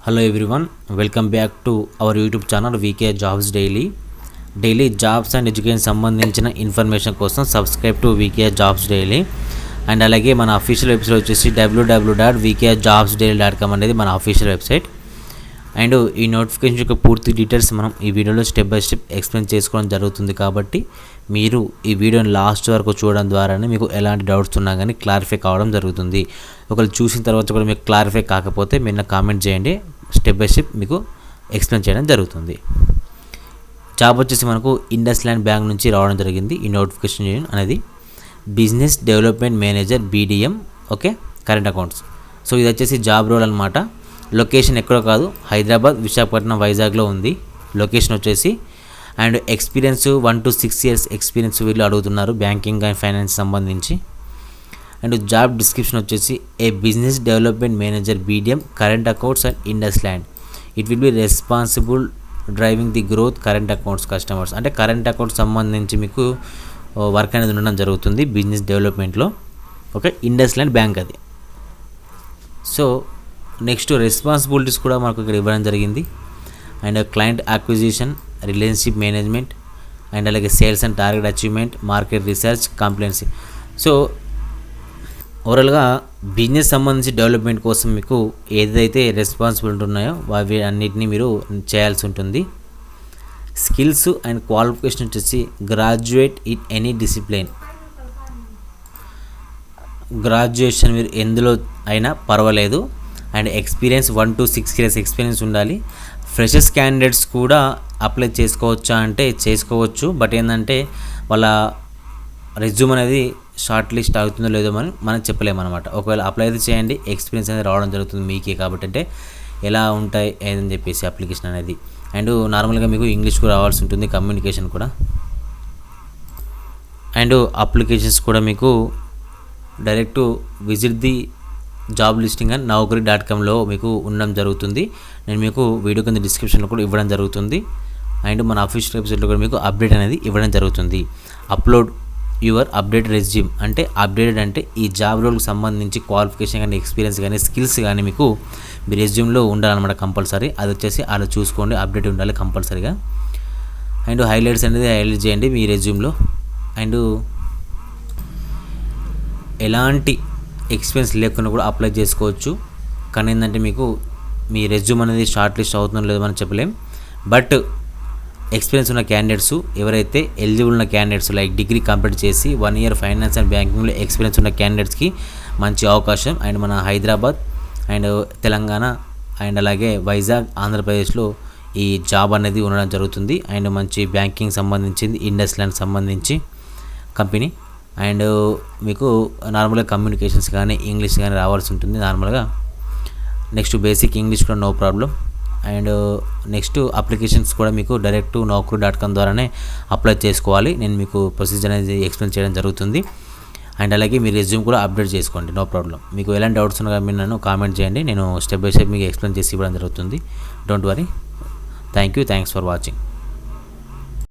Hello everyone, welcome back to our YouTube channel VK Jobs Daily. Daily jobs and education సంబంధించిన information కోసం subscribe to VK jobs daily. And అలాగే మన official website వచ్చేసి www.vkjobsdaily.com అనేది మన official website. And ఈ notification యొక్క పూర్తి డీటెయిల్స్ మనం ఈ వీడియోలో స్టెప్ బై స్టెప్ ఎక్స్ప్లెయిన్ చేసుకోవడం జరుగుతుంది. కాబట్టి మీరు ఈ వీడియోని లాస్ట్ వరకు చూడడం ద్వారానే మీకు ఎలాంటి డౌట్స్ ఉన్నా కానీ క్లారిఫై కావడం జరుగుతుంది. ఒకవేళ చూసిన తర్వాత కూడా మీకు క్లారిఫై కాకపోతే మీరు నాకు కామెంట్ చేయండి, స్టెప్ బై స్టెప్ మీకు ఎక్స్ప్లెయిన్ చేయడం జరుగుతుంది. జాబ్ వచ్చేసి మనకు ఇండస్ ల్యాండ్ బ్యాంక్ నుంచి రావడం జరిగింది. ఈ నోటిఫికేషన్ అనేది business development manager BDM, okay, current accounts. So ఇది వచ్చేసి జాబ్ రోల్ అనమాట. లొకేషన్ ఎక్కడో కాదు, హైదరాబాద్, విశాఖపట్నం, వైజాగ్లో ఉంది లొకేషన్ వచ్చేసి. And experience 1 to 6 years experience వీళ్ళు అడుగుతున్నారు బ్యాంకింగ్ అండ్ ఫైనాన్స్ సంబంధించి. అండ్ జాబ్ డిస్క్రిప్షన్ వచ్చేసి a business development manager BDM current accounts and IndusInd. It will be responsible driving the growth current accounts customers. అంటే current accounts సంబంధించి మీకు work అనేది ఉండడం జరుగుతుంది బిజినెస్ డెవలప్మెంట్లో, ఓకే. ఇండస్ ల్యాండ్ బ్యాంక్ అది. So next responsibilities కూడా మనకు ఇక్కడ ఇవ్వడం జరిగింది. And client acquisition, relationship management, and అలాగే sales and target achievement, market research, compliance. సో ఓవరాల్గా బిజినెస్ సంబంధించి డెవలప్మెంట్ కోసం మీకు ఏదైతే రెస్పాన్సిబిలిటీ ఉన్నాయో అవి అన్నిటినీ మీరు చేయాల్సి ఉంటుంది. స్కిల్స్ అండ్ క్వాలిఫికేషన్ వచ్చేసి graduate in any discipline. Graduation మీరు ఎందులో అయినా పర్వాలేదు. And experience 1 to 6 years experience ఉండాలి. ఫ్రెషర్స్ క్యాండిడేట్స్ కూడా అప్లై చేసుకోవచ్చా అంటే చేసుకోవచ్చు. బట్ ఏంటంటే వాళ్ళ రెజ్యూమ్ అనేది షార్ట్ లిస్ట్ అవుతుందో లేదో మనం చెప్పలేము అనమాట. ఒకవేళ అప్లై అయితే చేయండి, ఎక్స్పీరియన్స్ అనేది రావడం జరుగుతుంది మీకే. కాబట్టి అంటే ఎలా ఉంటాయి ఏదని చెప్పేసి అప్లికేషన్ అనేది. అండ్ నార్మల్గా మీకు ఇంగ్లీష్ కూడా రావాల్సి ఉంటుంది, కమ్యూనికేషన్ కూడా. అండ్ అప్లికేషన్స్ కూడా మీకు direct visit the job listing and naukri.comలో మీకు ఉండడం జరుగుతుంది. నేను మీకు వీడియో కింద డిస్క్రిప్షన్లో కూడా ఇవ్వడం జరుగుతుంది. అండ్ మన అఫీషియల్ వెబ్సైట్లో కూడా మీకు అప్డేట్ అనేది ఇవ్వడం జరుగుతుంది. అప్లోడ్ యువర్ అప్డేట్ రెజ్యూమ్ అంటే అప్డేటెడ్ అంటే ఈ జాబ్ రోల్కి సంబంధించి క్వాలిఫికేషన్ కానీ ఎక్స్పీరియన్స్ కానీ స్కిల్స్ కానీ మీకు మీ రెజ్యూమ్లో ఉండాలన్నమాట కంపల్సరీ. అది వచ్చేసి అలా చూసుకోండి, అప్డేట్ ఉండాలి కంపల్సరీగా. అండ్ హైలైట్స్ అనేది హైలైట్ చేయండి మీ రెజ్యూమ్లో. అండ్ ఎలాంటి ఎక్స్పీరియన్స్ లేకుండా కూడా అప్లై చేసుకోవచ్చు. కానీ ఏంటంటే మీకు మీ రెజ్యూమ్ అనేది షార్ట్ లిస్ట్ అవుతుందో లేదో మనం చెప్పలేం. బట్ ఎక్స్పీరియన్స్ ఉన్న క్యాండిడేట్స్ ఎవరైతే ఎలిజిబుల్ ఉన్న క్యాండిడేట్స్ లైక్ డిగ్రీ కంప్లీట్ చేసి 1 year ఫైనాన్స్ అండ్ బ్యాంకింగ్లో ఎక్స్పీరియన్స్ ఉన్న క్యాండిడేట్స్కి మంచి అవకాశం. అండ్ మన హైదరాబాద్ అండ్ తెలంగాణ అండ్ అలాగే వైజాగ్, ఆంధ్రప్రదేశ్లో ఈ జాబ్ అనేది ఉండడం జరుగుతుంది. అండ్ మంచి బ్యాంకింగ్ సంబంధించింది, ఇండస్ ల్యాండ్ సంబంధించి కంపెనీ. అండ్ మీకు నార్మల్గా కమ్యూనికేషన్స్ కానీ ఇంగ్లీష్ కానీ రావాల్సి ఉంటుంది నార్మల్గా. నెక్స్ట్ బేసిక్ ఇంగ్లీష్ కూడా no problem. And next applications కూడా మీకు డైరెక్ట్ naukri.com ద్వారానే అప్లై చేసుకోవాలి. నేను మీకు ప్రొసీజర్ అనేది ఎక్స్ప్లెయిన్ చేయడం జరుగుతుంది. అండ్ అలాగే మీ రెజ్యూమ్ కూడా అప్డేట్ చేసుకోండి, నో ప్రాబ్లం. మీకు ఎలాంటి డౌట్స్ ఉన్నా మీరు నన్ను కామెంట్ చేయండి, నేను స్టెప్ బై స్టెప్ మీకు ఎక్స్ప్లెయిన్ చేసి ఇవ్వడం జరుగుతుంది. Don't worry. Thanks for watching.